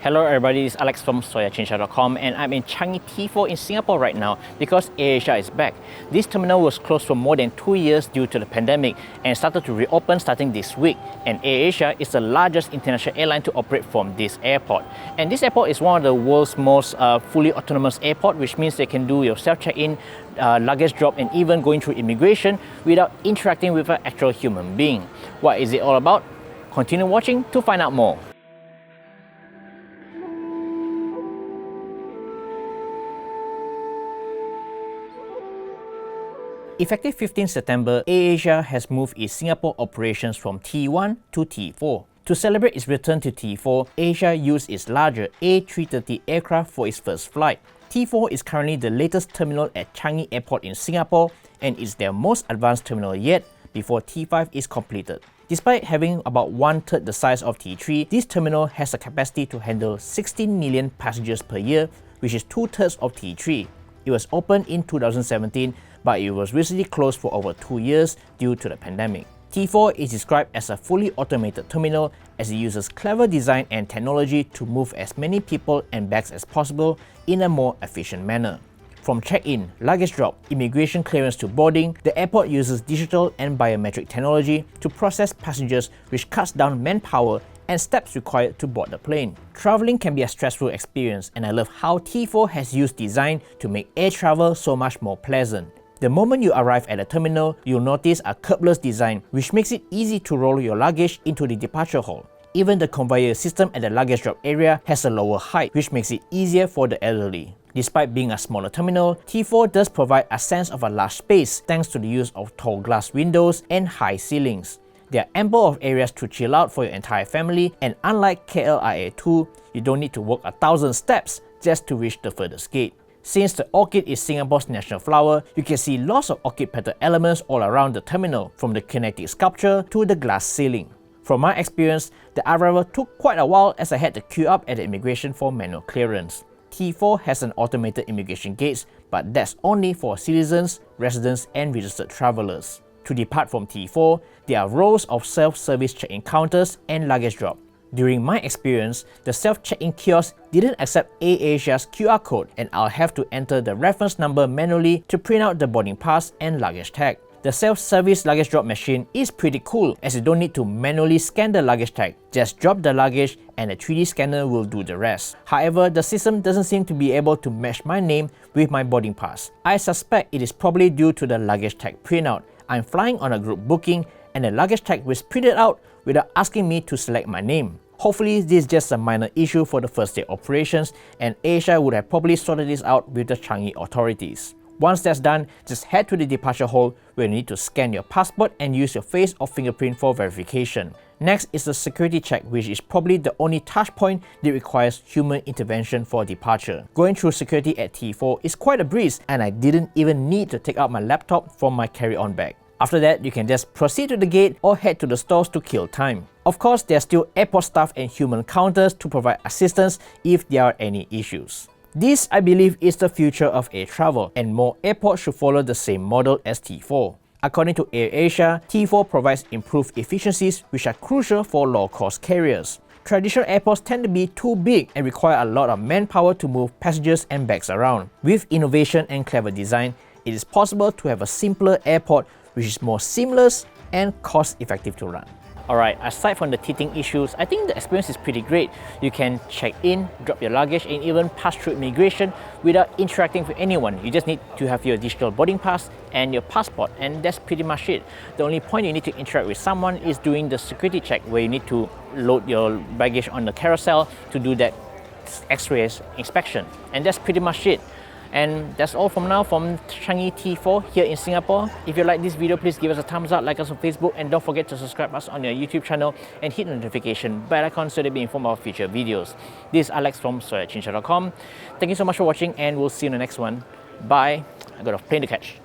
Hello everybody, this is Alex from soyachinsha.com and I'm in Changi T4 in Singapore right now because AirAsia is back. This terminal was closed for more than 2 years due to the pandemic and started to reopen starting this week. And AirAsia is the largest international airline to operate from this airport. And this airport is one of the world's most fully autonomous airport, which means they can do your self-check-in, luggage drop and even going through immigration without interacting with an actual human being. What is it all about? Continue watching to find out more. Effective 15 September, AirAsia has moved its Singapore operations from T1 to T4. To celebrate its return to T4, AirAsia used its larger A330 aircraft for its first flight. T4 is currently the latest terminal at Changi Airport in Singapore and is their most advanced terminal yet before T5 is completed. Despite having about 1/3 the size of T3, this terminal has a capacity to handle 16 million passengers per year, which is 2/3 of T3. It was opened in 2017, but it was recently closed for over 2 years due to the pandemic. T4 is described as a fully automated terminal as it uses clever design and technology to move as many people and bags as possible in a more efficient manner. From check-in, luggage drop, immigration clearance to boarding, the airport uses digital and biometric technology to process passengers, which cuts down manpower and steps required to board the plane. Traveling can be a stressful experience, and I love how T4 has used design to make air travel so much more pleasant. The moment you arrive at the terminal, you'll notice a curbless design which makes it easy to roll your luggage into the departure hall. Even the conveyor system at the luggage drop area has a lower height, which makes it easier for the elderly. Despite being a smaller terminal, T4 does provide a sense of a large space thanks to the use of tall glass windows and high ceilings. There are ample of areas to chill out for your entire family, and unlike KLIA2, you don't need to walk 1,000 steps just to reach the furthest gate. Since the orchid is Singapore's national flower, you can see lots of orchid petal elements all around the terminal, from the kinetic sculpture to the glass ceiling. From my experience, the arrival took quite a while as I had to queue up at the immigration for manual clearance. T4 has an automated immigration gates, but that's only for citizens, residents and registered travelers. To depart from T4, there are rows of self-service check-in counters and luggage drop. During my experience, the self-check-in kiosk didn't accept AirAsia's QR code and I'll have to enter the reference number manually to print out the boarding pass and luggage tag. The self-service luggage drop machine is pretty cool as you don't need to manually scan the luggage tag. Just drop the luggage and the 3D scanner will do the rest. However, the system doesn't seem to be able to match my name with my boarding pass. I suspect it is probably due to the luggage tag printout. I'm flying on a group booking and the luggage tag was printed out without asking me to select my name. Hopefully this is just a minor issue for the first day operations and AirAsia would have probably sorted this out with the Changi authorities. Once that's done, just head to the departure hall where you need to scan your passport and use your face or fingerprint for verification. Next is the security check, which is probably the only touch point that requires human intervention for departure. Going through security at T4 is quite a breeze and I didn't even need to take out my laptop from my carry-on bag. After that, you can just proceed to the gate or head to the stores to kill time. Of course, there are still airport staff and human counters to provide assistance if there are any issues. This, I believe, is the future of air travel, and more airports should follow the same model as T4. According to AirAsia, T4 provides improved efficiencies which are crucial for low-cost carriers. Traditional airports tend to be too big and require a lot of manpower to move passengers and bags around. With innovation and clever design, it is possible to have a simpler airport which is more seamless and cost-effective to run. Alright, aside from the teething issues, I think the experience is pretty great. You can check in, drop your luggage and even pass through immigration without interacting with anyone. You just need to have your digital boarding pass and your passport, and that's pretty much it. The only point you need to interact with someone is doing the security check where you need to load your baggage on the carousel to do that X-ray inspection, and that's pretty much it. And that's all from now from Changi T4 here in Singapore. If you like this video, please give us a thumbs up, like us on Facebook, and don't forget to subscribe us on your YouTube channel and hit the notification bell icon so that you'll be informed of future videos. This is Alex from soyachinsha.com. Thank you so much for watching and we'll see you in the next one. Bye. I got a plane to catch.